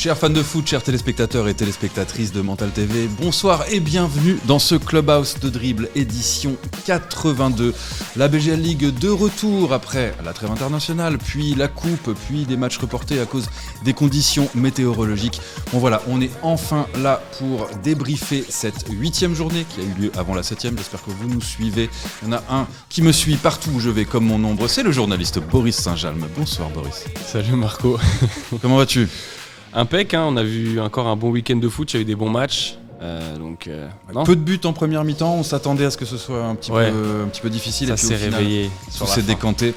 Chers fans de foot, chers téléspectateurs et téléspectatrices de Mental TV, bonsoir et bienvenue dans ce Clubhouse de Dribble édition 82. La BGL League de retour après la trêve internationale, puis la coupe, puis des matchs reportés à cause des conditions météorologiques. Bon voilà, on est enfin là pour débriefer cette 8e journée qui a eu lieu avant la 7e. J'espère que vous nous suivez. Il y en a un qui me suit partout où je vais comme mon ombre, c'est le journaliste Boris Saint-Jalme. Bonsoir Boris. Salut Marco. Comment vas-tu ? Impec, on a vu encore un bon week-end de foot, il y a eu des bons matchs. Peu de buts en première mi-temps, on s'attendait à ce que ce soit un petit peu difficile. Ça et puis s'est au final, réveillé. Tout s'est décanté,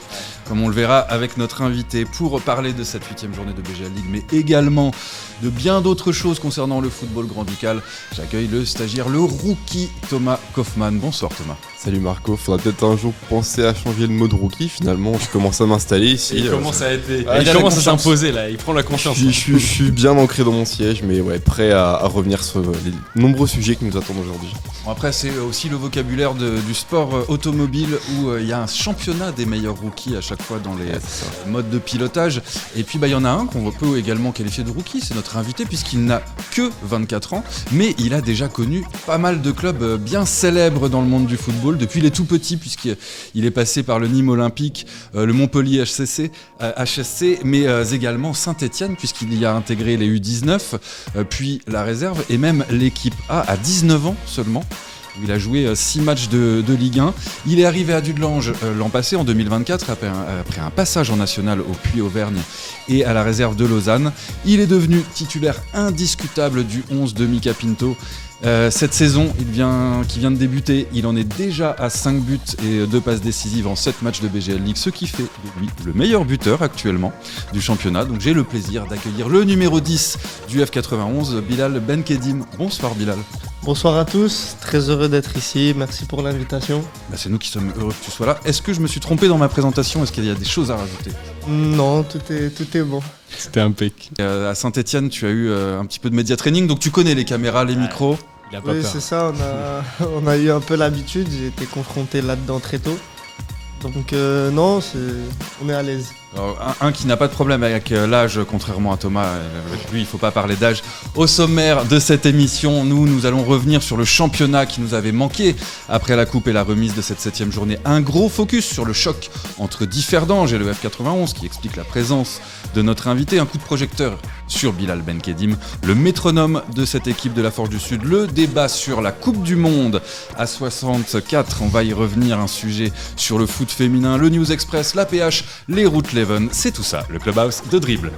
comme on le verra avec notre invité, pour parler de cette 8e journée de BGL League, mais également de bien d'autres choses concernant le football grand ducal. J'accueille le stagiaire, le rookie Thomas Kaufmann. Bonsoir Thomas. Salut Marco, faudra peut-être un jour penser à changer le mode rookie. Finalement, je commence à m'installer ici. Il commence à s'imposer là, il prend la confiance. Je suis bien ancré dans mon siège, mais ouais, prêt à revenir sur les nombreux sujets qui nous attendent aujourd'hui. Bon, après, c'est aussi le vocabulaire du sport automobile où il y a un championnat des meilleurs rookies à chaque fois dans les modes de pilotage. Et puis, il y en a un qu'on peut également qualifier de rookie, c'est notre invité, puisqu'il n'a que 24 ans, mais il a déjà connu pas mal de clubs bien célèbres dans le monde du football. Depuis les tout petits, puisqu'il est passé par le Nîmes Olympique, le Montpellier HSC, mais également Saint-Etienne, puisqu'il y a intégré les U19, puis la réserve, et même l'équipe A à 19 ans seulement. Il a joué 6 matchs de Ligue 1. Il est arrivé à Dudelange l'an passé, en 2024, après un passage en national au Puy-Auvergne et à la réserve de Lausanne. Il est devenu titulaire indiscutable du 11 de Mika Pinto. Cette saison qui vient de débuter, il en est déjà à 5 buts et 2 passes décisives en 7 matchs de BGL League, ce qui fait de lui le meilleur buteur actuellement du championnat. Donc j'ai le plaisir d'accueillir le numéro 10 du F91, Bilal Benkedim. Bonsoir Bilal. Bonsoir à tous, très heureux d'être ici, merci pour l'invitation. C'est nous qui sommes heureux que tu sois là. Est-ce que je me suis trompé dans ma présentation ? Est-ce qu'il y a des choses à rajouter ? Non, tout est bon. C'était impec. À Saint-Etienne, tu as eu un petit peu de média training, donc tu connais les caméras, les micros. Il a pas Oui, peur. c'est ça, on a eu un peu l'habitude, j'ai été confronté là-dedans très tôt. Donc non, on est à l'aise. Alors, un qui n'a pas de problème avec l'âge, contrairement à Thomas, avec lui il ne faut pas parler d'âge. Au sommaire de cette émission, nous allons revenir sur le championnat qui nous avait manqué après la coupe et la remise de cette 7e journée. Un gros focus sur le choc entre Differdange et le F91 qui explique la présence de notre invité. Un coup de projecteur sur Bilal Benkedim, le métronome de cette équipe de la Forge du Sud. Le débat sur la Coupe du Monde à 64, on va y revenir. Un sujet sur le foot féminin, le News Express, la PH, les routes Leven, c'est tout ça, le Clubhouse de Dribble.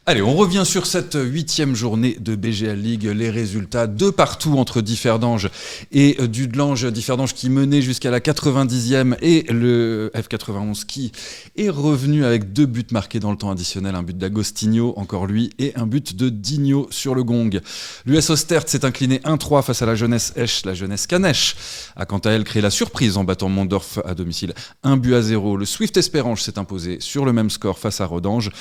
Allez, on revient sur cette 8e journée de BGL League, les résultats de partout entre Differdange et Dudelange. Differdange qui menait jusqu'à la 90e et le F91 qui est revenu avec 2 buts marqués dans le temps additionnel, un but d'Agostinho, encore lui, et un but de Digno sur le gong. L'US Ostert s'est incliné 1-3 face à la jeunesse Esch, la jeunesse Canèche a quant à elle créé la surprise en battant Mondorf à domicile 1-0. Le Swift Espérange s'est imposé sur le même score face à Rodange.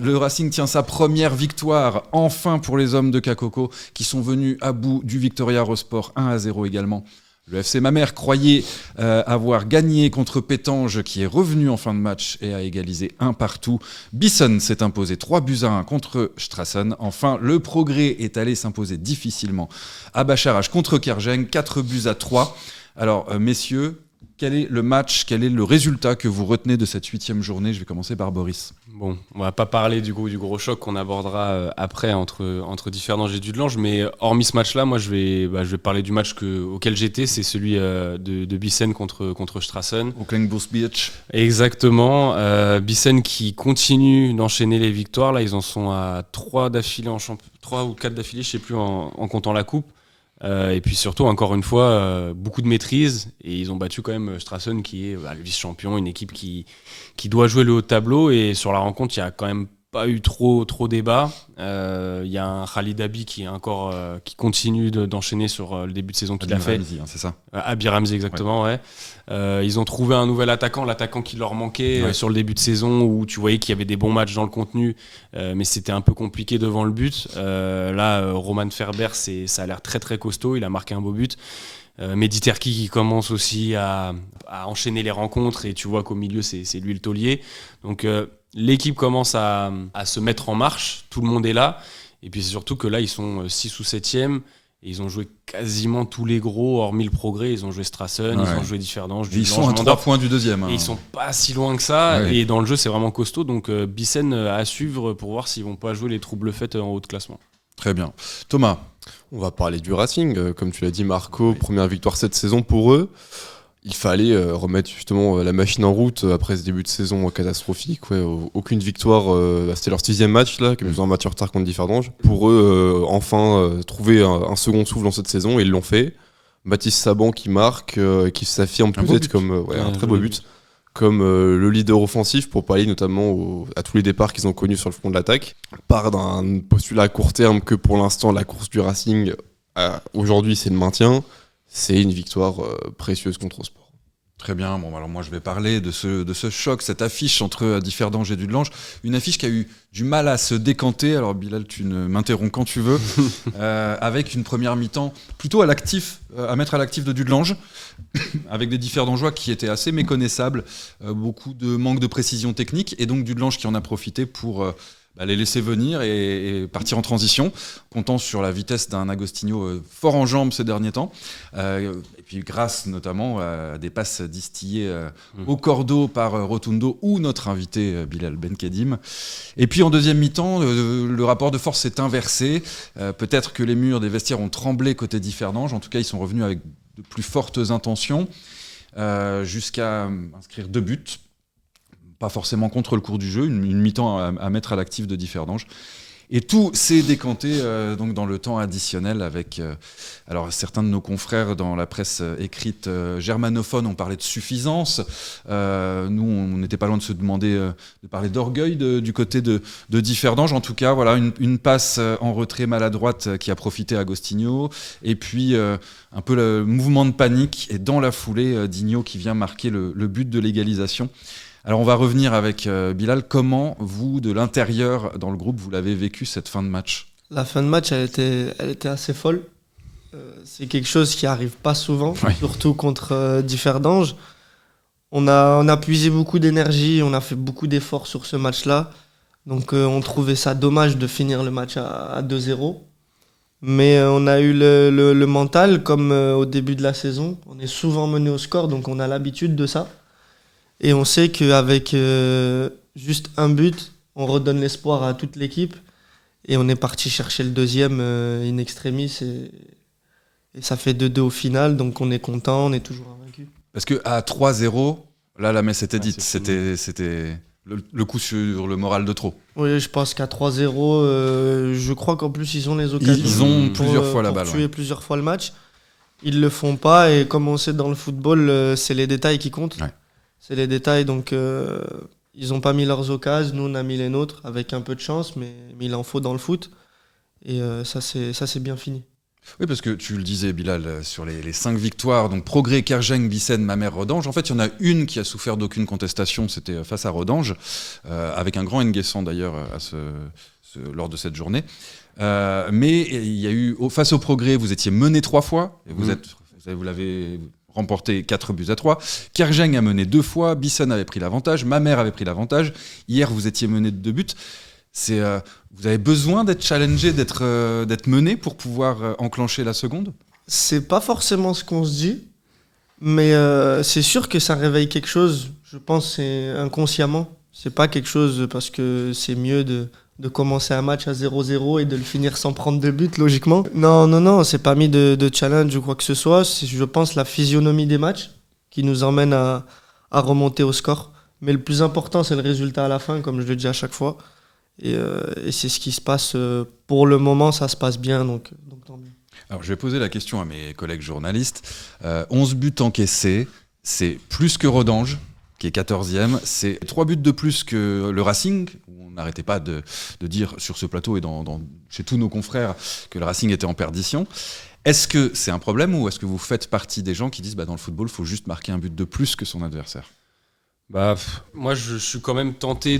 Le Racing tient sa première victoire, enfin pour les hommes de Kakoko, qui sont venus à bout du Victoria Rosport 1-0 également. Le FC Mamers croyait avoir gagné contre Pétange, qui est revenu en fin de match et a égalisé 1-1. Bisson s'est imposé 3-1 contre Strassen. Enfin, le Progrès est allé s'imposer difficilement à Bacharach contre Kerjeng, 4-3. Alors, messieurs, quel est le match, quel est le résultat que vous retenez de cette 8e journée ? Je vais commencer par Boris. Bon, on va pas parler du gros choc qu'on abordera après entre Differdange et Dudelange, mais hormis ce match-là, moi je vais parler du match auquel j'étais, c'est celui de Bissen contre Strassen. Au Kleinbos Beach. Exactement, Bissen qui continue d'enchaîner les victoires, là ils en sont à 3 ou 4 d'affilée, je sais plus en comptant la coupe. Et puis surtout, encore une fois, beaucoup de maîtrise. Et ils ont battu quand même Strassen, qui est le vice-champion, une équipe qui doit jouer le haut de tableau. Et sur la rencontre, il n'y a quand même pas eu trop débat. Il y a un Khalid Abi qui continue d'enchaîner sur le début de saison qu'il a fait. Ramzi, c'est ça. Abi Ramzi, exactement, ouais. Ils ont trouvé un nouvel l'attaquant qui leur manquait sur le début de saison, où tu voyais qu'il y avait des bons matchs dans le contenu, mais c'était un peu compliqué devant le but. Roman Ferber, ça a l'air très très costaud, il a marqué un beau but. Mehdi Terki qui commence aussi à enchaîner les rencontres, et tu vois qu'au milieu c'est lui le taulier. Donc l'équipe commence à se mettre en marche, tout le monde est là, et puis c'est surtout que là ils sont 6 ou 7e, et ils ont joué quasiment tous les gros, hormis le Progrès, ils ont joué Strassen, ils ont joué Differdange, ils sont à 3 points du deuxième. Et ils sont pas si loin que ça, et dans le jeu c'est vraiment costaud, donc Bissen à suivre pour voir s'ils vont pas jouer les troubles faits en haut de classement. Très bien. Thomas. On va parler du Racing, comme tu l'as dit Marco, première victoire cette saison pour eux. Il fallait remettre justement la machine en route après ce début de saison catastrophique. Aucune victoire, c'était leur 6e match là, qui ont un match en retard contre Differdange. Pour eux, enfin trouver un second souffle dans cette saison, et ils l'ont fait. Baptiste Saban qui marque, qui s'affirme peut-être comme un très beau but, comme le leader offensif, pour pallier notamment à tous les départs qu'ils ont connus sur le front de l'attaque. Part d'un postulat à court terme que pour l'instant la course du Racing aujourd'hui c'est le maintien. C'est une victoire précieuse contre le sport. Très bien, bon alors moi je vais parler de ce choc, cette affiche entre Differdange et Dudelange, une affiche qui a eu du mal à se décanter, alors Bilal tu ne m'interromps quand tu veux, avec une première mi-temps plutôt à mettre à l'actif de Dudelange, avec des Differdangeois qui étaient assez méconnaissables, beaucoup de manque de précision technique, et donc Dudelange qui en a profité pour les laisser venir et partir en transition, comptant sur la vitesse d'un Agostinho fort en jambes ces derniers temps. Et puis grâce notamment à des passes distillées au cordeau par Rotundo ou notre invité Bilal Benkedim. Et puis en deuxième mi-temps, le rapport de force s'est inversé. Peut-être que les murs des vestiaires ont tremblé côté Differdange. En tout cas, ils sont revenus avec de plus fortes intentions jusqu'à inscrire 2 buts. Pas forcément contre le cours du jeu, une mi-temps à mettre à l'actif de Differdange. Et tout s'est décanté donc dans le temps additionnel avec alors certains de nos confrères dans la presse écrite germanophone ont parlé de suffisance. Nous, on n'était pas loin de se demander de parler d'orgueil du côté de Differdange. En tout cas, voilà une passe en retrait maladroite qui a profité à Agostinho. Et puis un peu le mouvement de panique. Et dans la foulée, Digno qui vient marquer le but de l'égalisation. Alors on va revenir avec Bilal. Comment vous, de l'intérieur, dans le groupe, vous l'avez vécu cette fin de match ? La fin de match, elle était assez folle. C'est quelque chose qui arrive pas souvent, surtout contre Differdange. On a puisé beaucoup d'énergie, on a fait beaucoup d'efforts sur ce match-là. Donc on trouvait ça dommage de finir le match à 2-0. Mais on a eu le mental, comme au début de la saison. On est souvent mené au score, donc on a l'habitude de ça. Et on sait qu'avec juste un but, on redonne l'espoir à toute l'équipe. Et on est parti chercher le deuxième in extremis. Et ça fait 2-2 au final. Donc on est content, on est toujours invaincu. Parce qu'à 3-0, là la messe était dite. C'était le coup sur le moral de trop. Oui, je pense qu'à 3-0, je crois qu'en plus ils ont les occasions. Ils ont plusieurs fois la balle. Tuer plusieurs fois le match. Ils le font pas. Et comme on sait dans le football, c'est les détails qui comptent. Ouais. C'est les détails, donc ils n'ont pas mis leurs occasions, nous on a mis les nôtres avec un peu de chance, mais il en faut dans le foot. Et ça c'est bien fini. Oui, parce que tu le disais, Bilal, sur les 5 victoires, donc Progrès, Kergeng, Bissen, Mamers, Redange, en fait, il y en a une qui a souffert d'aucune contestation, c'était face à Redange, avec un grand Nguessan d'ailleurs lors de cette journée. Mais il y a eu, face au Progrès, vous étiez mené 3 fois, et vous l'avez remporté 4-3. Kergeng a mené 2 fois, Bissen avait pris l'avantage, Mamers avait pris l'avantage. Hier, vous étiez mené de 2 buts. Vous avez besoin d'être challengé, d'être mené pour pouvoir enclencher la seconde ? C'est pas forcément ce qu'on se dit, mais c'est sûr que ça réveille quelque chose. Je pense c'est inconsciemment. C'est pas quelque chose parce que c'est mieux de commencer un match à 0-0 et de le finir sans prendre de but, logiquement. Non, c'est pas mis de challenge ou quoi que ce soit. C'est, je pense, la physionomie des matchs qui nous emmène à remonter au score. Mais le plus important, c'est le résultat à la fin, comme je le dis à chaque fois. Et c'est ce qui se passe. Pour le moment, ça se passe bien, donc tant mieux. Alors, je vais poser la question à mes collègues journalistes. 11 buts encaissés, c'est plus que Redange, qui est 14e. C'est 3 buts de plus que le Racing, où on n'arrêtait pas de dire sur ce plateau et chez tous nos confrères que le Racing était en perdition. Est-ce que c'est un problème ou est-ce que vous faites partie des gens qui disent dans le football, il faut juste marquer un but de plus que son adversaire ? Moi, je suis quand même tenté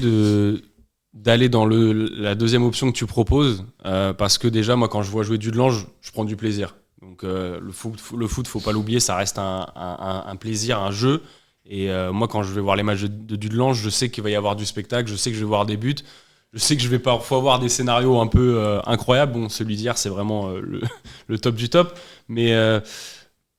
d'aller dans la deuxième option que tu proposes, parce que déjà, moi, quand je vois jouer Dudelange, je prends du plaisir. Donc le foot, faut pas l'oublier, ça reste un plaisir, un jeu. Et moi, quand je vais voir les matchs de Dudelange, je sais qu'il va y avoir du spectacle, je sais que je vais voir des buts, je sais que je vais parfois voir des scénarios un peu incroyables. Bon, celui d'hier, c'est vraiment le top du top. Mais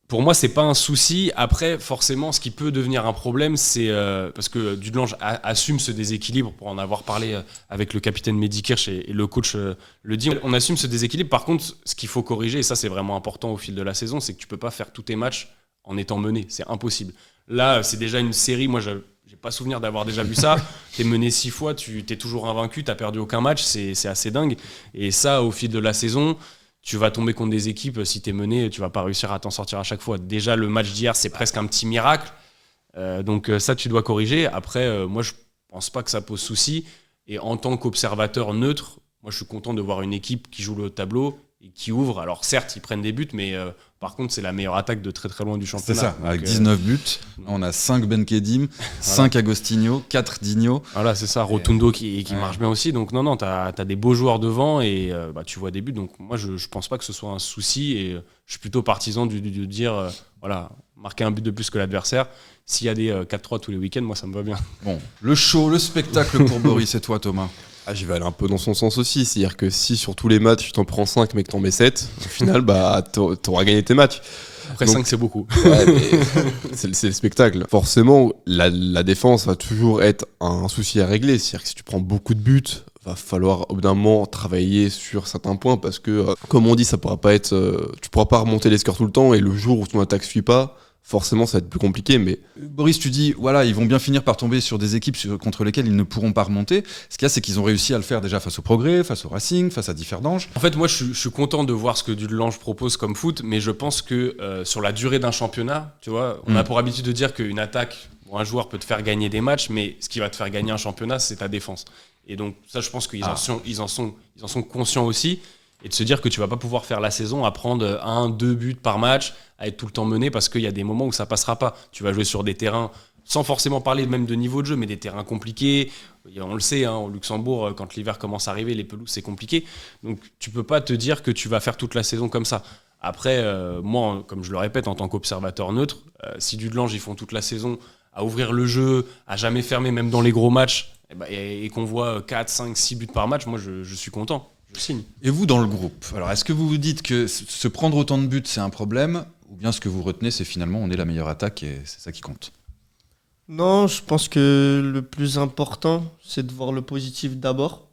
pour moi, c'est pas un souci. Après, forcément, ce qui peut devenir un problème, c'est parce que Dudelange assume ce déséquilibre, pour en avoir parlé avec le capitaine Mehdi Kirch et le coach le dit. On assume ce déséquilibre. Par contre, ce qu'il faut corriger, et ça c'est vraiment important au fil de la saison, c'est que tu peux pas faire tous tes matchs en étant mené. C'est impossible. Là, c'est déjà une série. Moi, j'ai pas souvenir d'avoir déjà vu ça. T'es mené 6 fois, t'es toujours invaincu, t'as perdu aucun match. C'est assez dingue. Et ça, au fil de la saison, tu vas tomber contre des équipes, si t'es mené, tu vas pas réussir à t'en sortir à chaque fois. Déjà, le match d'hier, c'est presque un petit miracle. Donc ça, tu dois corriger. Après, moi, je pense pas que ça pose souci. Et en tant qu'observateur neutre, moi, je suis content de voir une équipe qui joue le haut de tableau et qui ouvre. Alors certes, ils prennent des buts, mais par contre, c'est la meilleure attaque de très très loin du championnat. C'est ça, avec 19 buts, on a 5 Ben Kedim, 5 Agostinho, 4 Digno. Voilà, c'est ça, Rotundo qui marche bien aussi. Donc non, t'as des beaux joueurs devant et tu vois des buts. Donc moi, je pense pas que ce soit un souci et je suis plutôt partisan de dire, voilà, marquer un but de plus que l'adversaire. S'il y a des 4-3 tous les week-ends, moi, ça me va bien. Bon, le show, le spectacle pour Boris et toi, Thomas. Je vais aller un peu dans son sens aussi, c'est-à-dire que si sur tous les matchs tu t'en prends 5 mais que t'en mets 7, au final t'auras gagné tes matchs. Après 5 c'est beaucoup. Ouais, mais c'est le spectacle. Forcément, la défense va toujours être un souci à régler, c'est-à-dire que si tu prends beaucoup de buts, va falloir au bout d'un moment travailler sur certains points parce que comme on dit, ça pourra pas être, tu pourras pas remonter les scores tout le temps et le jour où ton attaque suit pas, forcément ça va être plus compliqué. Mais Boris, tu dis voilà, ils vont bien finir par tomber sur des équipes contre lesquelles ils ne pourront pas remonter. Ce qu'il y a, c'est qu'ils ont réussi à le faire déjà face au Progrès, face au Racing, face à Differdange. En fait, moi je suis content de voir ce que Dudelange propose comme foot, mais je pense que sur la durée d'un championnat, tu vois, on a pour habitude de dire qu'une attaque ou un joueur peut te faire gagner des matchs, mais ce qui va te faire gagner un championnat, c'est ta défense. Et donc ça, je pense qu'ils en sont conscients aussi. Et de se dire que tu vas pas pouvoir faire la saison à prendre 1-2 buts par match, à être tout le temps mené, parce qu'il y a des moments où ça passera pas. Tu vas jouer sur des terrains, sans forcément parler même de niveau de jeu, mais des terrains compliqués. On le sait, au Luxembourg, quand l'hiver commence à arriver, les pelouses, c'est compliqué. Donc tu peux pas te dire que tu vas faire toute la saison comme ça. Après, moi, comme je le répète, en tant qu'observateur neutre, si Dudelange, ils font toute la saison à ouvrir le jeu, à jamais fermer, même dans les gros matchs, et qu'on voit 4, 5, 6 buts par match, moi, je suis content. Signe. Et vous, dans le groupe, alors est-ce que vous vous dites que se prendre autant de buts, c'est un problème, ou bien ce que vous retenez, c'est finalement on est la meilleure attaque et c'est ça qui compte? Non, je pense que le plus important, c'est de voir le positif d'abord.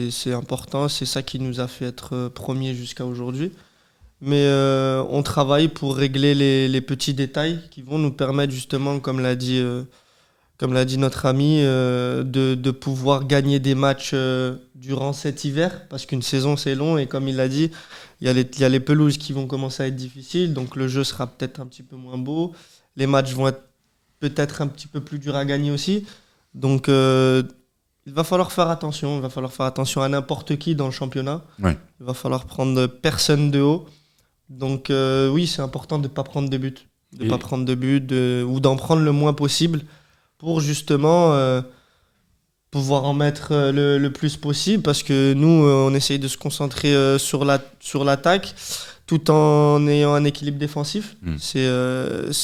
C'est important, c'est ça qui nous a fait être premiers jusqu'à aujourd'hui. Mais on travaille pour régler les petits détails qui vont nous permettre justement, comme l'a dit notre ami, de pouvoir gagner des matchs durant cet hiver, parce qu'une saison c'est long et comme il l'a dit, il y a les pelouses qui vont commencer à être difficiles, donc le jeu sera peut-être un petit peu moins beau, les matchs vont être peut-être un petit peu plus durs à gagner aussi, donc il va falloir faire attention, à n'importe qui dans le championnat, ouais. Il va falloir prendre personne de haut, donc oui, c'est important de ne pas prendre de buts, ou d'en prendre le moins possible, pour justement pouvoir en mettre le plus possible, parce que nous, on essaye de se concentrer sur l'attaque, tout en ayant un équilibre défensif. C'est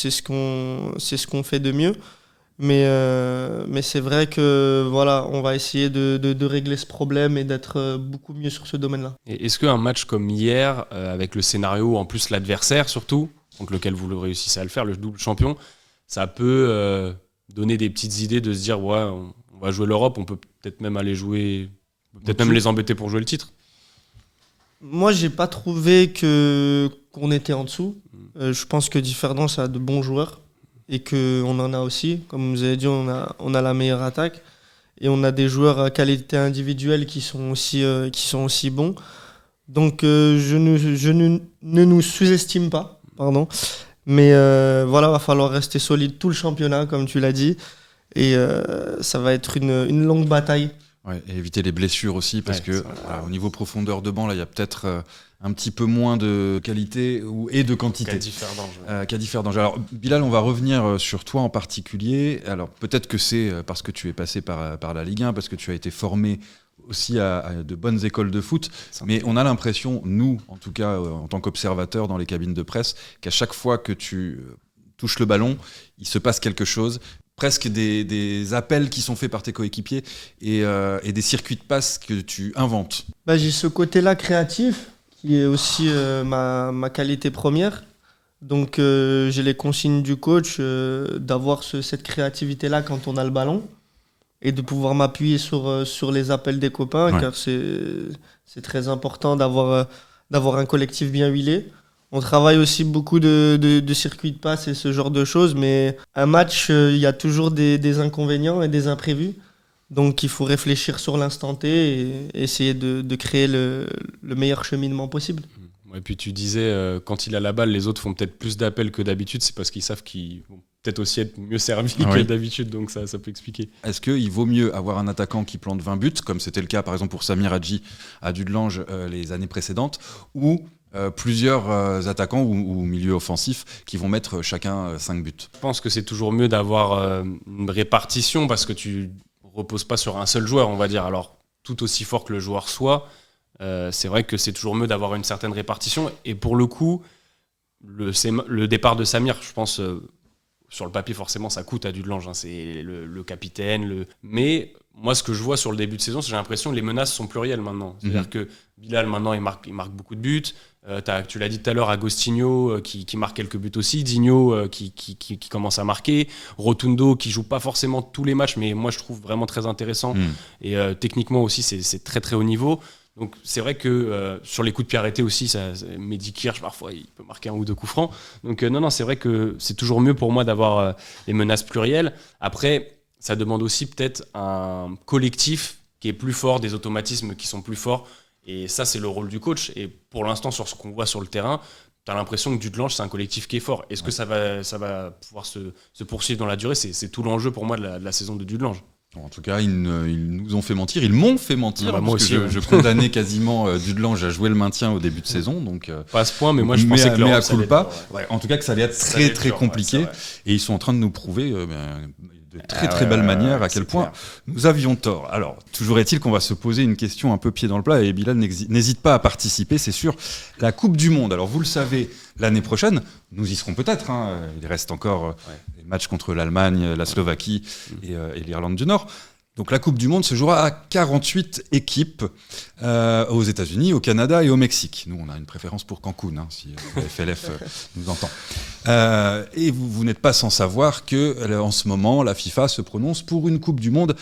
ce qu'on fait de mieux. Mais c'est vrai que voilà, on va essayer de régler ce problème et d'être beaucoup mieux sur ce domaine-là. Et est-ce qu'un match comme hier, avec le scénario, en plus l'adversaire surtout, contre lequel vous réussissez à le faire, le double champion, ça peut donner des petites idées de se dire ouais, on va jouer l'Europe, on peut peut-être même aller jouer, peut-être même les embêter pour jouer le titre. Moi, j'ai pas trouvé qu'on était en dessous. Je pense que Differdange a de bons joueurs et qu'on en a aussi. Comme vous avez dit, on a la meilleure attaque et on a des joueurs à qualité individuelle qui sont aussi bons. Donc, je ne nous sous-estime pas, pardon. Mais voilà, va falloir rester solide tout le championnat, comme tu l'as dit. Et ça va être une longue bataille. Ouais, et éviter les blessures aussi, parce que au niveau profondeur de banc, là, il y a peut-être un petit peu moins de qualité et de quantité. Qu'à Differdange. Alors, Bilal, on va revenir sur toi en particulier. Alors, peut-être que c'est parce que tu es passé par la Ligue 1, parce que tu as été formé aussi à de bonnes écoles de foot, mais on a l'impression, nous, en tout cas, en tant qu'observateurs dans les cabines de presse, qu'à chaque fois que touches le ballon, il se passe quelque chose. Presque des appels qui sont faits par tes coéquipiers et des circuits de passe que tu inventes. J'ai ce côté-là créatif qui est aussi ma qualité première. Donc j'ai les consignes du coach d'avoir cette créativité-là quand on a le ballon et de pouvoir m'appuyer sur les appels des copains, car c'est très important d'avoir un collectif bien huilé. On travaille aussi beaucoup de circuits de passe et ce genre de choses, mais un match, il y a toujours des inconvénients et des imprévus. Donc il faut réfléchir sur l'instant T et essayer de créer le meilleur cheminement possible. Et puis tu disais, quand il a la balle, les autres font peut-être plus d'appels que d'habitude, c'est parce qu'ils savent qu'ils vont peut-être aussi être mieux servis que d'habitude, donc ça peut expliquer. Est-ce qu'il vaut mieux avoir un attaquant qui plante 20 buts, comme c'était le cas par exemple pour Samir Hadji à Dudelange les années précédentes, ou plusieurs attaquants ou milieux offensifs qui vont mettre chacun 5 buts? Je pense que c'est toujours mieux d'avoir une répartition parce que tu reposes pas sur un seul joueur, on va dire. Alors, tout aussi fort que le joueur soit, c'est vrai que c'est toujours mieux d'avoir une certaine répartition. Et pour le coup, le départ de Samir, je pense, sur le papier, forcément, ça coûte à Dudelange. C'est le capitaine. Mais moi, ce que je vois sur le début de saison, c'est que j'ai l'impression que les menaces sont plurielles maintenant. C'est-à-dire que Bilal, maintenant, il marque beaucoup de buts. Tu l'as dit tout à l'heure, Agostinho qui marque quelques buts aussi, Digno qui commence à marquer, Rotundo qui joue pas forcément tous les matchs, mais moi je trouve vraiment très intéressant et techniquement aussi c'est très très haut niveau. Donc c'est vrai que sur les coups de pied arrêtés aussi, Mehdi Kirch parfois il peut marquer un ou deux coups francs. Donc non, c'est vrai que c'est toujours mieux pour moi d'avoir les menaces plurielles. Après, ça demande aussi peut-être un collectif qui est plus fort, des automatismes qui sont plus forts. Et ça, c'est le rôle du coach. Et pour l'instant, sur ce qu'on voit sur le terrain, tu as l'impression que Dudelange, c'est un collectif qui est fort. Est-ce que ça va pouvoir se poursuivre dans la durée? C'est tout l'enjeu pour moi de la saison de Dudelange. En tout cas, ils nous ont fait mentir. Ils m'ont fait mentir. Moi aussi, je condamnais quasiment Dudelange à jouer le maintien au début de saison. Donc, pas à ce point, mais moi je pensais que mais l'Europe, à culpa. En tout cas, que ça allait être très compliqué. Et ils sont en train de nous prouver de très belle manière à quel point nous avions tort. Alors, toujours est-il qu'on va se poser une question un peu pied dans le plat et Bilal n'hésite pas à participer, c'est sûr. La Coupe du Monde, alors vous le savez, l'année prochaine, nous y serons peut-être. Il reste encore les matchs contre l'Allemagne, la Slovaquie et l'Irlande du Nord. Donc la Coupe du Monde se jouera à 48 équipes aux États-Unis, au Canada et au Mexique. Nous, on a une préférence pour Cancun, si la FLF nous entend. Et vous n'êtes pas sans savoir que, en ce moment, la FIFA se prononce pour une Coupe du Monde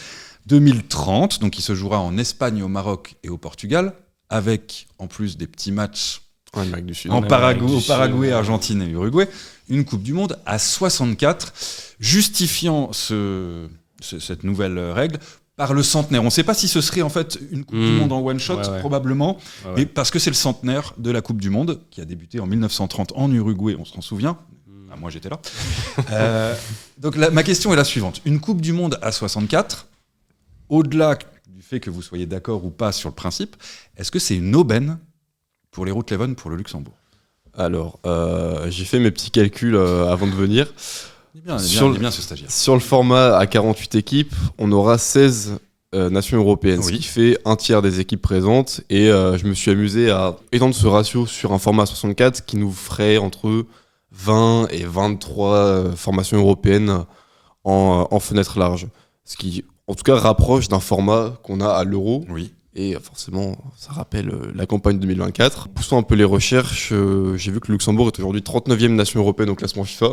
2030, donc qui se jouera en Espagne, au Maroc et au Portugal, avec en plus des petits matchs en Amérique du Sud, au Paraguay, Argentine et Uruguay, une Coupe du Monde à 64, justifiant cette nouvelle règle par le centenaire. On ne sait pas si ce serait en fait une Coupe du Monde en one shot, probablement, mais parce que c'est le centenaire de la Coupe du Monde qui a débuté en 1930 en Uruguay, on s'en souvient. Moi j'étais là. Donc ma question est la suivante. Une Coupe du Monde à 64, au-delà du fait que vous soyez d'accord ou pas sur le principe, est-ce que c'est une aubaine pour les Root Leven, pour le Luxembourg? Alors, j'ai fait mes petits calculs avant de venir. Il est bien ce stagiaire. Sur le format à 48 équipes, on aura 16 nations européennes, ce qui fait un tiers des équipes présentes. Et je me suis amusé à étendre ce ratio sur un format 64 qui nous ferait entre 20 et 23 formations européennes en fenêtre large. Ce qui, en tout cas, rapproche d'un format qu'on a à l'Euro. Oui. Et forcément, ça rappelle la campagne 2024. Poussant un peu les recherches, j'ai vu que le Luxembourg est aujourd'hui 39e nation européenne au classement FIFA.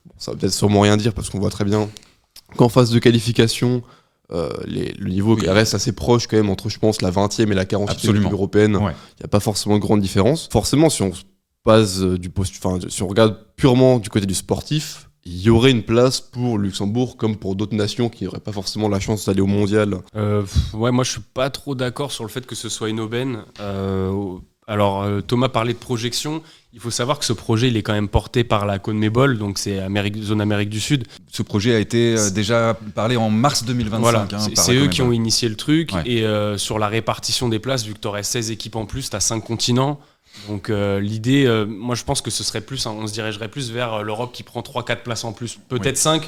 Bon, ça va peut-être sûrement rien dire parce qu'on voit très bien qu'en phase de qualification, le niveau reste assez proche quand même entre, je pense, la 20e et la 48e européenne. Il n'y a pas forcément de grande différence. Forcément, si on passe si on regarde purement du côté du sportif, il y aurait une place pour le Luxembourg comme pour d'autres nations qui n'auraient pas forcément la chance d'aller au mondial. Moi je suis pas trop d'accord sur le fait que ce soit une aubaine. Alors Thomas parlait de projection. Il faut savoir que ce projet il est quand même porté par la CONMEBOL, donc c'est zone Amérique du Sud. Ce projet a été déjà parlé en mars 2025. Voilà, c'est eux qui ont initié le truc. Et sur la répartition des places, vu que tu aurais 16 équipes en plus, tu as 5 continents. Donc l'idée, moi je pense que ce serait plus, on se dirigerait plus vers l'Europe qui prend 3-4 places en plus, peut-être 5,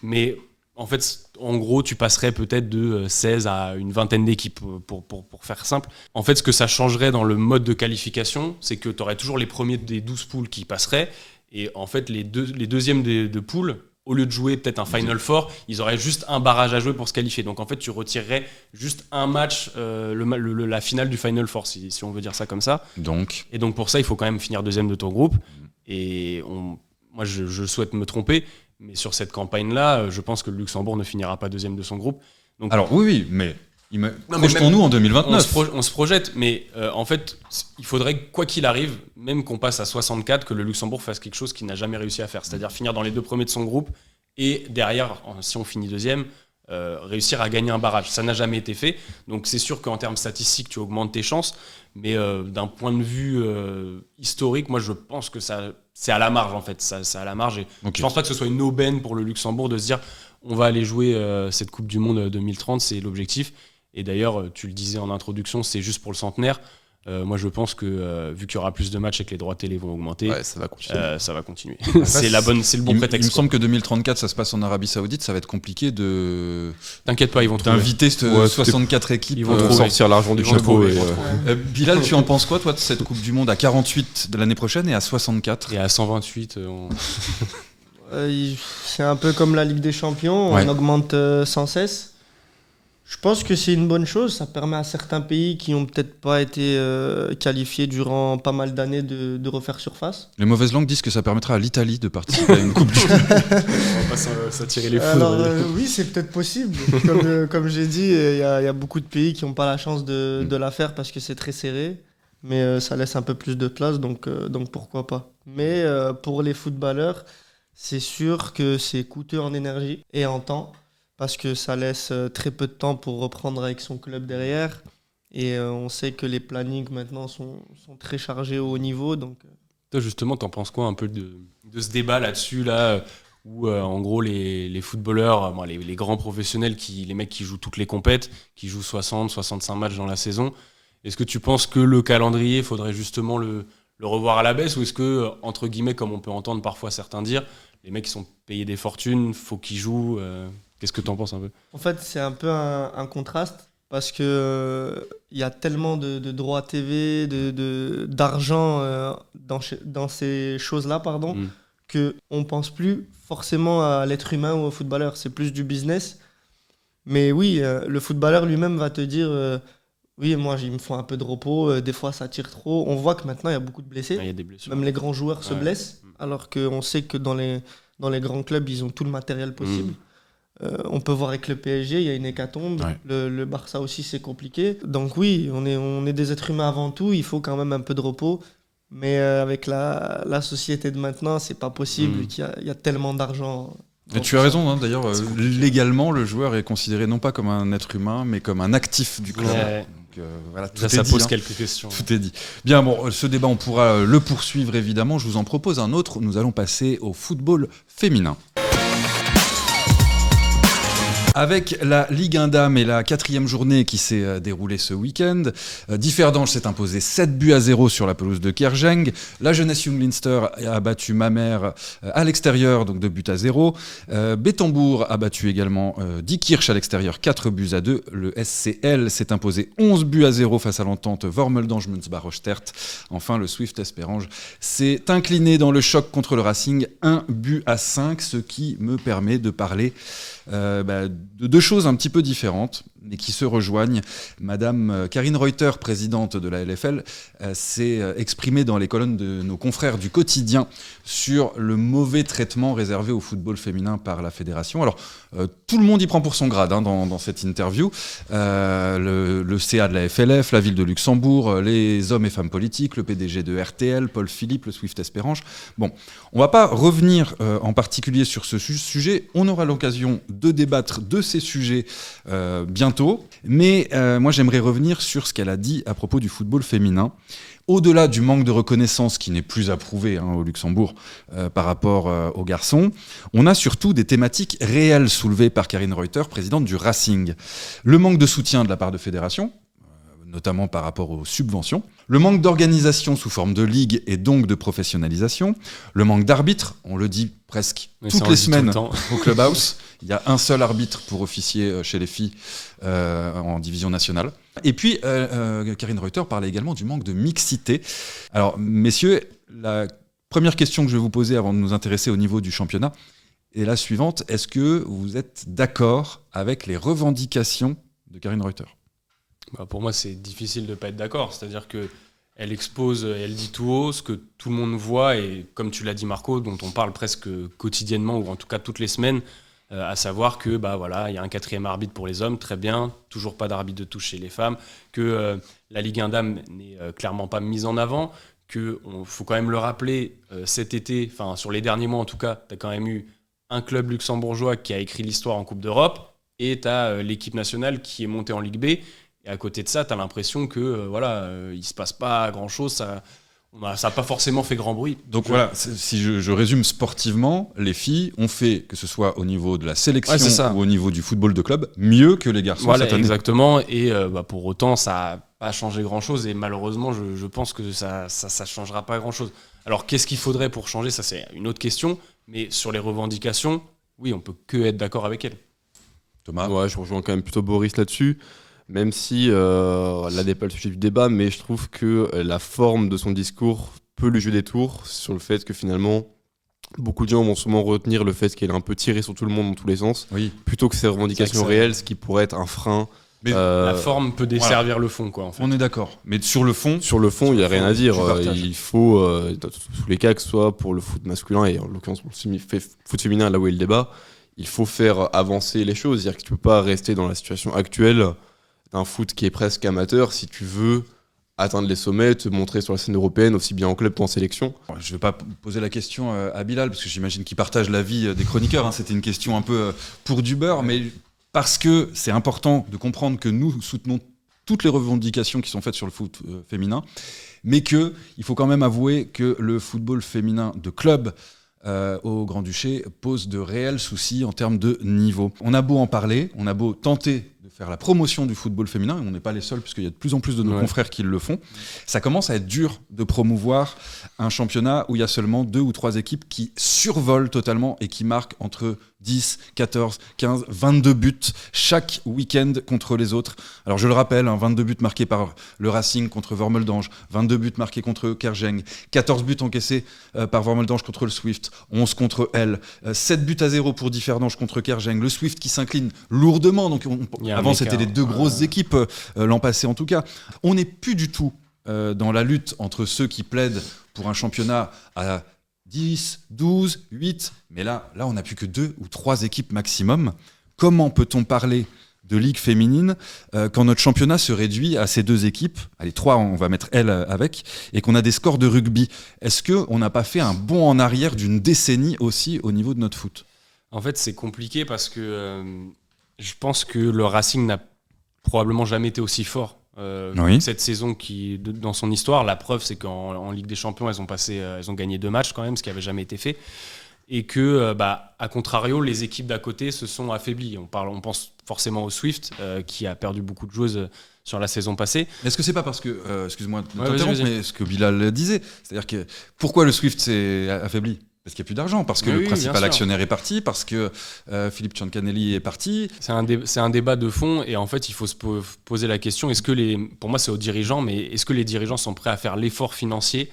mais en fait en gros tu passerais peut-être de 16 à une vingtaine d'équipes pour faire simple. En fait ce que ça changerait dans le mode de qualification, c'est que tu aurais toujours les premiers des 12 poules qui passeraient Et en fait, les deuxièmes de poule, au lieu de jouer peut-être un Final Four, ils auraient juste un barrage à jouer pour se qualifier. Donc en fait, tu retirerais juste un match, la finale du Final Four, si on veut dire ça comme ça. Et donc pour ça, il faut quand même finir deuxième de ton groupe. Et moi, je souhaite me tromper, mais sur cette campagne-là, je pense que le Luxembourg ne finira pas deuxième de son groupe. Donc, alors oui, mais projetons-nous en 2029. On se projette, mais en fait, il faudrait, quoi qu'il arrive, même qu'on passe à 64, que le Luxembourg fasse quelque chose qu'il n'a jamais réussi à faire. C'est-à-dire finir dans les 2 premiers de son groupe et derrière, si on finit deuxième, réussir à gagner un barrage. Ça n'a jamais été fait. Donc c'est sûr qu'en termes statistiques, tu augmentes tes chances. Mais d'un point de vue historique, moi je pense que c'est à la marge en fait. C'est à la marge. Et je pense pas que ce soit une aubaine pour le Luxembourg de se dire on va aller jouer cette Coupe du Monde 2030, c'est l'objectif. Et d'ailleurs, tu le disais en introduction, c'est juste pour le centenaire. Moi, je pense que vu qu'il y aura plus de matchs et que les droits télé vont augmenter, ça va continuer. c'est le bon prétexte. Il me semble que 2034, ça se passe en Arabie Saoudite. Ça va être compliqué de. T'inquiète pas, ils vont trouver. D'inviter 64 équipes. Ils vont sortir l'argent du chapeau. Bilal, tu en penses quoi, toi, de cette Coupe du Monde à 48 de l'année prochaine et à 64 et à 128 c'est un peu comme la Ligue des Champions, on augmente sans cesse. Je pense que c'est une bonne chose, ça permet à certains pays qui n'ont peut-être pas été qualifiés durant pas mal d'années de refaire surface. Les mauvaises langues disent que ça permettra à l'Italie de participer à une Coupe du Monde. On va pas s'attirer les foudres. Alors oui, c'est peut-être possible. Comme j'ai dit, il y a beaucoup de pays qui n'ont pas la chance de la faire parce que c'est très serré. Mais ça laisse un peu plus de place, donc pourquoi pas. Mais pour les footballeurs, c'est sûr que c'est coûteux en énergie et en temps. Parce que ça laisse très peu de temps pour reprendre avec son club derrière. Et on sait que les plannings maintenant sont très chargés au haut niveau. Donc... Toi, justement, t'en penses quoi un peu de ce débat là-dessus, où en gros les footballeurs, les grands professionnels, les mecs qui jouent toutes les compètes, qui jouent 60, 65 matchs dans la saison, est-ce que tu penses que le calendrier, faudrait justement le revoir à la baisse, ou est-ce que, entre guillemets, comme on peut entendre parfois certains dire, les mecs qui sont payés des fortunes, faut qu'ils jouent Qu'est-ce que tu en penses un peu ? En fait, c'est un peu un contraste parce que y a tellement de droits TV, d'argent dans ces choses-là, que on pense plus forcément à l'être humain ou au footballeur. C'est plus du business. Mais oui, le footballeur lui-même va te dire oui, moi, il me faut un peu de repos. Des fois, ça tire trop. On voit que maintenant, il y a beaucoup de blessés. Il y a des blessures. Même les grands joueurs se blessent, alors qu'on sait que dans les grands clubs, ils ont tout le matériel possible. On peut voir avec le PSG, il y a une hécatombe. Le Barça aussi, c'est compliqué. Donc oui, on est des êtres humains avant tout. Il faut quand même un peu de repos. Mais avec la société de maintenant, c'est pas possible. Il y a tellement d'argent. Et tu as raison, hein, d'ailleurs, légalement, le joueur est considéré non pas comme un être humain, mais comme un actif du club. Donc, voilà, ça pose quelques questions. Tout est dit. Bien, bon, ce débat, on pourra le poursuivre évidemment. Je vous en propose un autre. Nous allons passer au football féminin. Avec la Ligue 1 Dames et la 4e journée qui s'est déroulée ce week-end, Differdange s'est imposé 7-0 sur la pelouse de Kerjeng. La jeunesse Young Leinster a battu Mamers à l'extérieur, donc 2-0. Bettembourg a battu également Diekirch à l'extérieur, 4-2. Le SCL s'est imposé 11-0 face à l'entente Wormeldange-Münzbach-Ostert. Enfin, le Swift Esperange s'est incliné dans le choc contre le Racing, 1-5, ce qui me permet de parler de deux choses un petit peu différentes, mais qui se rejoignent. Madame Karine Reuter, présidente de la LFL, s'est exprimée dans les colonnes de nos confrères du quotidien sur le mauvais traitement réservé au football féminin par la fédération. Alors, tout le monde y prend pour son grade dans cette interview. Le CA de la FLF, la ville de Luxembourg, les hommes et femmes politiques, le PDG de RTL, Paul Philippe, le Swift Esperange. Bon, on ne va pas revenir en particulier sur ce sujet. On aura l'occasion de débattre de ces sujets bientôt. Mais moi, j'aimerais revenir sur ce qu'elle a dit à propos du football féminin. Au-delà du manque de reconnaissance qui n'est plus approuvé au Luxembourg par rapport aux garçons, on a surtout des thématiques réelles soulevées par Karine Reuter, présidente du Racing. Le manque de soutien de la part de fédérations, notamment par rapport aux subventions, le manque d'organisation sous forme de ligue et donc de professionnalisation, le manque d'arbitres, on le dit presque toutes les semaines au Clubhouse, il y a un seul arbitre pour officier chez les filles en division nationale. Et puis, Karine Reuter parlait également du manque de mixité. Alors, messieurs, la Première question que je vais vous poser avant de nous intéresser au niveau du championnat est la suivante. Est-ce que vous êtes d'accord avec les revendications de Karin Reuter ? Pour moi, c'est difficile de ne pas être d'accord. C'est-à-dire qu'elle expose, elle dit tout haut ce que tout le monde voit et, comme tu l'as dit Marco, dont on parle presque quotidiennement ou en tout cas toutes les semaines, à savoir que il y a un 4e arbitre pour les hommes, très bien, toujours pas d'arbitre de touche chez les femmes, que la Ligue 1 Dames n'est clairement pas mise en avant, qu'il faut quand même le rappeler, cet été, enfin sur les derniers mois en tout cas, tu as quand même eu un club luxembourgeois qui a écrit l'histoire en Coupe d'Europe et tu as l'équipe nationale qui est montée en Ligue B. Et à côté de ça, tu as l'impression que il se passe pas grand-chose, ça n'a pas forcément fait grand bruit. Donc voilà, si je résume sportivement, les filles ont fait, que ce soit au niveau de la sélection ou au niveau du football de club, mieux que les garçons cette année. Exactement, et pour autant, ça n'a pas changé grand-chose, et malheureusement, je pense que ça changera pas grand-chose. Alors qu'est-ce qu'il faudrait pour changer ? Ça, c'est une autre question, mais sur les revendications, oui, on peut que être d'accord avec elles. Thomas ? Ouais, je rejoins quand même plutôt Boris là-dessus. Même si là n'est pas le sujet du débat, mais je trouve que la forme de son discours peut lui jouer des tours sur le fait que finalement, beaucoup de gens vont souvent retenir le fait qu'elle est un peu tirée sur tout le monde dans tous les sens, plutôt que ses revendications réelles, ce qui pourrait être un frein. Mais la forme peut desservir le fond, quoi. En fait. On est d'accord. Mais sur le fond, il n'y a rien à dire. Il faut, dans tous les cas, que ce soit pour le foot masculin et en l'occurrence pour le foot féminin, là où est le débat, il faut faire avancer les choses. C'est-à-dire que tu ne peux pas rester dans la situation actuelle d'un foot qui est presque amateur si tu veux atteindre les sommets, te montrer sur la scène européenne aussi bien en club qu'en sélection. Je ne vais pas poser la question à Bilal parce que j'imagine qu'il partage l'avis des chroniqueurs. C'était une question un peu pour du beurre, mais parce que c'est important de comprendre que nous soutenons toutes les revendications qui sont faites sur le foot féminin, mais qu'il faut quand même avouer que le football féminin de club au Grand-Duché pose de réels soucis en termes de niveau. On a beau en parler, on a beau tenter de faire la promotion du football féminin, et on n'est pas les seuls puisqu'il y a de plus en plus de nos confrères qui le font, ça commence à être dur de promouvoir un championnat où il y a seulement 2 ou 3 équipes qui survolent totalement et qui marquent entre 10, 14, 15, 22 buts chaque week-end contre les autres. Alors je le rappelle, 22 buts marqués par le Racing contre Wormeldange, 22 buts marqués contre Kerjeng, 14 buts encaissés par Wormeldange contre le Swift, 11 contre elle, 7 buts à 0 pour Differdange contre Kerjeng, le Swift qui s'incline lourdement, donc avant c'était les 2 grosses équipes l'an passé en tout cas. On n'est plus du tout dans la lutte entre ceux qui plaident pour un championnat à 10, 12, 8, mais là on n'a plus que 2 ou 3 équipes maximum. Comment peut-on parler de ligue féminine quand notre championnat se réduit à ces 2 équipes, allez 3 on va mettre elle avec, et qu'on a des scores de rugby? Est-ce qu'on n'a pas fait un bond en arrière d'une décennie aussi au niveau de notre foot? En fait c'est compliqué parce que je pense que le Racing n'a probablement jamais été aussi fort cette saison dans son histoire. La preuve, c'est qu'en Ligue des Champions, elles ont gagné 2 matchs quand même, ce qui n'avait jamais été fait. Et que, à contrario, les équipes d'à côté se sont affaiblies. On pense forcément au Swift, qui a perdu beaucoup de joueuses sur la saison passée. Est-ce que c'est pas parce que, excuse-moi de t'interrompre, mais ce que Bilal disait, c'est-à-dire que pourquoi le Swift s'est affaibli? Parce qu'il n'y a plus d'argent, parce que le principal actionnaire est parti, parce que Philippe Ciancanelli est parti. C'est un débat de fond, et en fait, il faut se poser la question, pour moi c'est aux dirigeants, mais est-ce que les dirigeants sont prêts à faire l'effort financier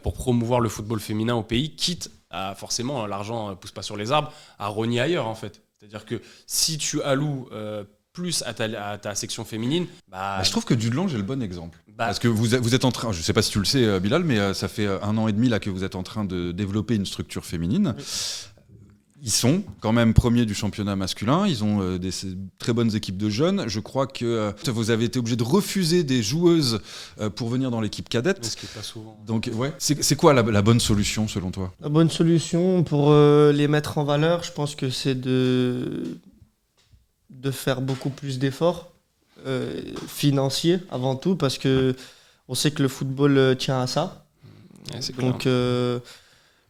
pour promouvoir le football féminin au pays, quitte à, forcément, l'argent ne pousse pas sur les arbres, à rogner ailleurs en fait. C'est-à-dire que si tu alloues plus à ta section féminine... je trouve que Dudelange est le bon exemple. Parce que vous êtes en train, je ne sais pas si tu le sais Bilal, mais ça fait 1 an et demi là, que vous êtes en train de développer une structure féminine. Oui. Ils sont quand même premiers du championnat masculin, ils ont des très bonnes équipes de jeunes. Je crois que vous avez été obligé de refuser des joueuses pour venir dans l'équipe cadette. Ce qui n'est pas souvent. Donc, c'est quoi la bonne solution selon toi? La bonne solution pour les mettre en valeur, je pense que c'est de faire beaucoup plus d'efforts financiers avant tout, parce que on sait que le football tient à ça. Ouais, c'est donc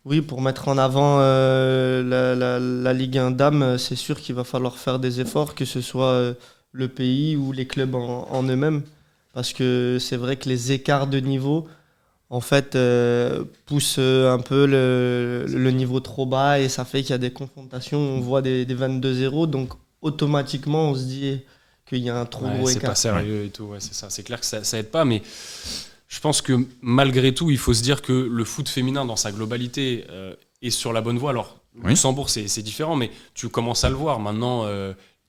oui, pour mettre en avant la Ligue 1 Dames, c'est sûr qu'il va falloir faire des efforts, que ce soit le pays ou les clubs en eux-mêmes, parce que c'est vrai que les écarts de niveau en fait poussent un peu le niveau trop bas, et ça fait qu'il y a des confrontations, on voit des 22-0, donc automatiquement on se dit qu'il y a un trop gros écart. C'est pas sérieux et tout, c'est ça. C'est clair que ça aide pas, mais je pense que malgré tout, il faut se dire que le foot féminin dans sa globalité est sur la bonne voie. Alors, Luxembourg, c'est différent, mais tu commences à le voir. Maintenant,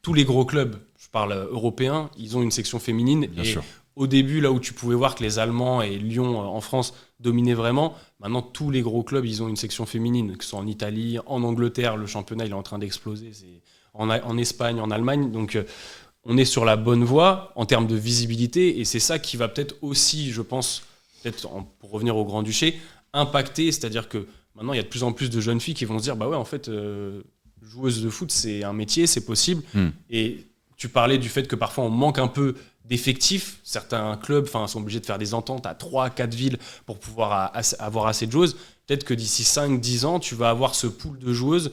tous les gros clubs, je parle européens, ils ont une section féminine. Bien sûr. Au début, là où tu pouvais voir que les Allemands et Lyon en France dominaient vraiment, maintenant tous les gros clubs, ils ont une section féminine, que ce soit en Italie, en Angleterre, le championnat il est en train d'exploser, en Espagne, en Allemagne. Donc on est sur la bonne voie en termes de visibilité, et c'est ça qui va peut-être aussi, je pense, pour revenir au Grand-Duché, impacter, c'est-à-dire que maintenant il y a de plus en plus de jeunes filles qui vont se dire bah ouais, en fait, joueuse de foot c'est un métier, c'est possible. Et tu parlais du fait que parfois on manque un peu d'effectifs. Certains clubs sont obligés de faire des ententes à 3-4 villes pour pouvoir avoir assez de joueuses. Peut-être que d'ici 5-10 ans, tu vas avoir ce pool de joueuses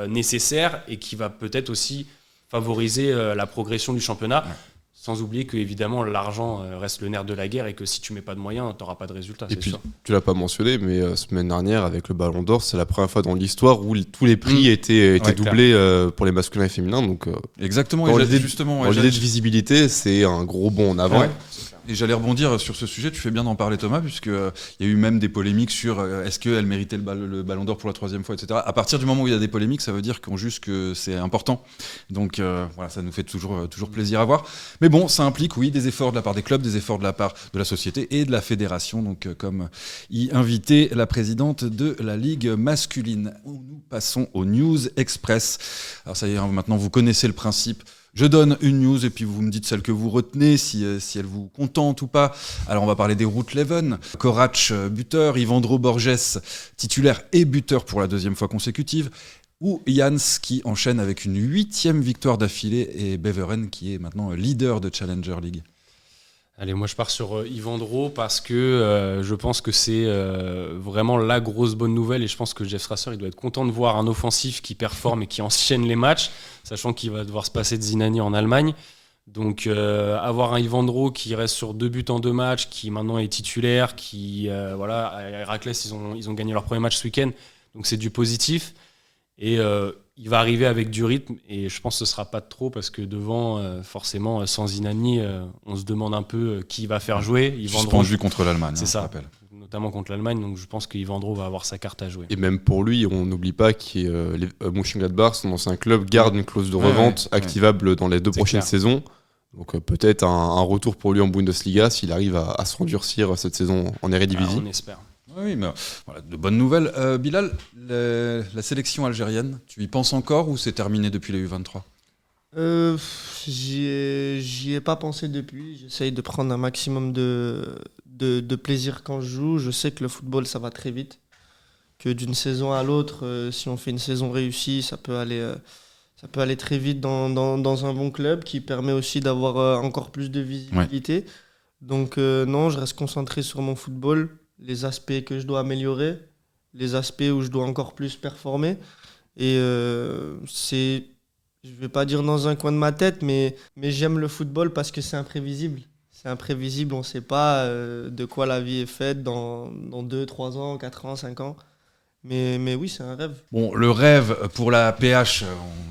nécessaire et qui va peut-être aussi favoriser la progression du championnat. Ouais. Sans oublier que évidemment l'argent reste le nerf de la guerre et que si tu mets pas de moyens, tu n'auras pas de résultats. Et puis, sûr. Tu l'as pas mentionné, mais semaine dernière avec le Ballon d'Or, c'est la première fois dans l'histoire où tous les prix étaient doublés pour les masculins et féminins. Donc, exactement. Dans l'idée de visibilité, c'est un gros bond en avant. Ouais. Et j'allais rebondir sur ce sujet, tu fais bien d'en parler Thomas, puisqu'il y a eu même des polémiques sur est-ce qu'elle méritait le Ballon d'Or pour la 3e fois, etc. À partir du moment où il y a des polémiques, ça veut dire qu'on juge que c'est important. Donc voilà, ça nous fait toujours plaisir à voir. Mais bon, ça implique, oui, des efforts de la part des clubs, des efforts de la part de la société et de la fédération, donc comme y invitait la présidente de la Ligue masculine. Nous passons aux News Express. Alors ça y est, maintenant vous connaissez le principe. Je donne une news et puis vous me dites celle que vous retenez, si elle vous contente ou pas. Alors on va parler des Root Leven. Korac, buteur, Ivandro Borges, titulaire et buteur pour la 2e fois consécutive. Ou Jans qui enchaîne avec une 8e victoire d'affilée et Beveren qui est maintenant leader de Challenger League. Allez, moi je pars sur Ivandro parce que je pense que c'est vraiment la grosse bonne nouvelle et je pense que Jeff Strasser il doit être content de voir un offensif qui performe et qui enchaîne les matchs, sachant qu'il va devoir se passer de Zinani en Allemagne. Donc avoir un Ivandro qui reste sur 2 buts en 2 matchs, qui maintenant est titulaire, qui voilà, à Héraclès ils ont gagné leur premier match ce week-end, donc c'est du positif. Et il va arriver avec du rythme et je pense que ce sera pas de trop parce que devant, forcément, sans Zinani, on se demande un peu qui va faire jouer. Suspendu contre l'Allemagne, c'est ça, notamment contre l'Allemagne, donc je pense qu'Ivandro va avoir sa carte à jouer. Et même pour lui, on n'oublie pas que les Mönchengladbach, son ancien club, garde une clause de revente activable dans les 2 prochaines saisons. Donc peut-être un retour pour lui en Bundesliga s'il arrive à se rendurcir cette saison en Eredivisie. On espère. Oui, mais voilà, de bonnes nouvelles. Bilal, la sélection algérienne, tu y penses encore ou c'est terminé depuis les U23 ? J'y ai pas pensé depuis. J'essaye de prendre un maximum de plaisir quand je joue. Je sais que le football, ça va très vite. Que d'une saison à l'autre, si on fait une saison réussie, ça peut aller très vite dans un bon club qui permet aussi d'avoir encore plus de visibilité. Ouais. Donc non, je reste concentré sur mon football. Les aspects que je dois améliorer, les aspects où je dois encore plus performer. Et c'est, je ne vais pas dire dans un coin de ma tête, mais j'aime le football parce que c'est imprévisible. C'est imprévisible, on ne sait pas de quoi la vie est faite dans 2, 3 ans, 4 ans, 5 ans. Mais oui, c'est un rêve. Bon, le rêve pour la PH,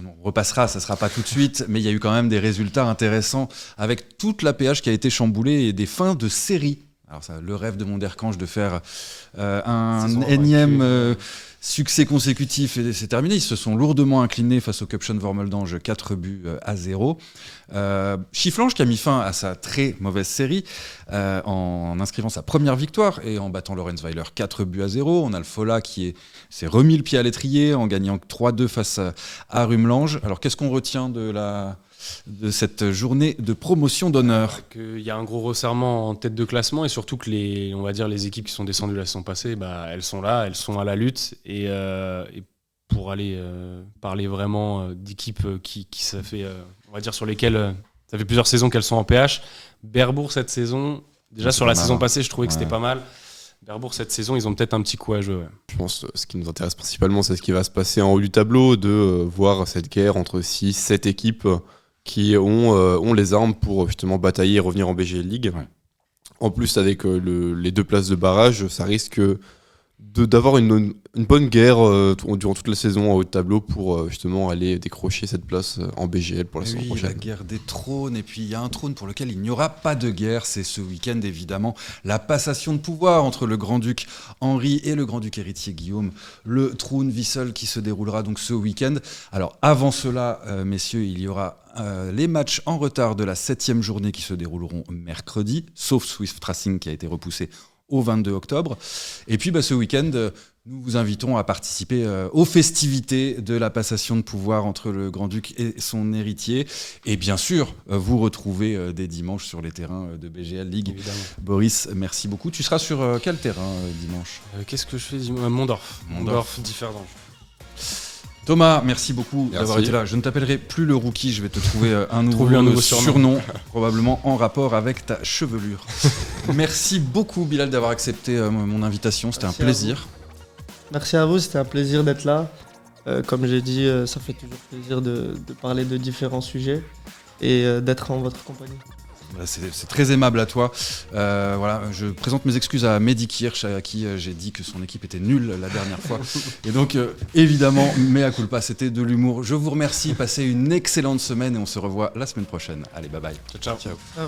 on repassera, ça ne sera pas tout de suite, mais il y a eu quand même des résultats intéressants avec toute la PH qui a été chamboulée et des fins de série. Alors ça, le rêve de Monderkange de faire un énième succès consécutif, et c'est terminé. Ils se sont lourdement inclinés face au Cupchen Wormeldange, 4-0. Chifflange qui a mis fin à sa très mauvaise série en inscrivant sa première victoire et en battant Lorenzweiler 4-0. On a le Fola qui s'est remis le pied à l'étrier en gagnant 3-2 face à Rumelange. Alors qu'est-ce qu'on retient de cette journée de promotion d'honneur? Il y a un gros resserrement en tête de classement et surtout que les équipes qui sont descendues la saison passée, elles sont là, elles sont à la lutte et pour aller parler vraiment d'équipes qui ça fait, on va dire sur lesquelles ça fait plusieurs saisons qu'elles sont en PH. Berbourg cette saison, déjà sur la saison passée, je trouvais que c'était pas mal. Berbourg cette saison, ils ont peut-être un petit coup à jouer. Ouais. Je pense que ce qui nous intéresse principalement, c'est ce qui va se passer en haut du tableau, de voir cette guerre entre 6-7 équipes qui ont les armes pour justement batailler et revenir en BGL League. Ouais. En plus, avec les 2 places de barrage, ça risque d'avoir une bonne guerre durant toute la saison en haut de tableau pour justement aller décrocher cette place en BGL pour la saison prochaine. La guerre des trônes, et puis il y a un trône pour lequel il n'y aura pas de guerre, c'est ce week-end évidemment, la passation de pouvoir entre le grand-duc Henri et le grand-duc héritier Guillaume, le Thronwissel qui se déroulera donc ce week-end. Alors avant cela, messieurs, il y aura les matchs en retard de la 7e journée qui se dérouleront mercredi, sauf Swift Racing qui a été repoussé au 22 octobre. Et puis ce week-end, nous vous invitons à participer aux festivités de la passation de pouvoir entre le Grand-Duc et son héritier. Et bien sûr, vous retrouvez dès dimanche sur les terrains de BGL League. Évidemment. Boris, merci beaucoup. Tu seras sur quel terrain dimanche ? Qu'est-ce que je fais dimanche ? Mondorf, Differdange. Thomas, merci beaucoup Merci. d'avoir été là. Je ne t'appellerai plus le rookie, je vais te trouver un nouveau surnom, probablement en rapport avec ta chevelure. Merci beaucoup Bilal d'avoir accepté mon invitation, c'était Merci un plaisir. Merci à vous, c'était un plaisir d'être là. Comme j'ai dit, ça fait toujours plaisir de parler de différents sujets et d'être en votre compagnie. C'est très aimable à toi. Voilà, je présente mes excuses à Mehdi Kirch, à qui j'ai dit que son équipe était nulle la dernière fois. Et donc, évidemment, mea culpa, c'était de l'humour. Je vous remercie, passez une excellente semaine et on se revoit la semaine prochaine. Allez, bye bye. Ciao. Ciao. Ciao.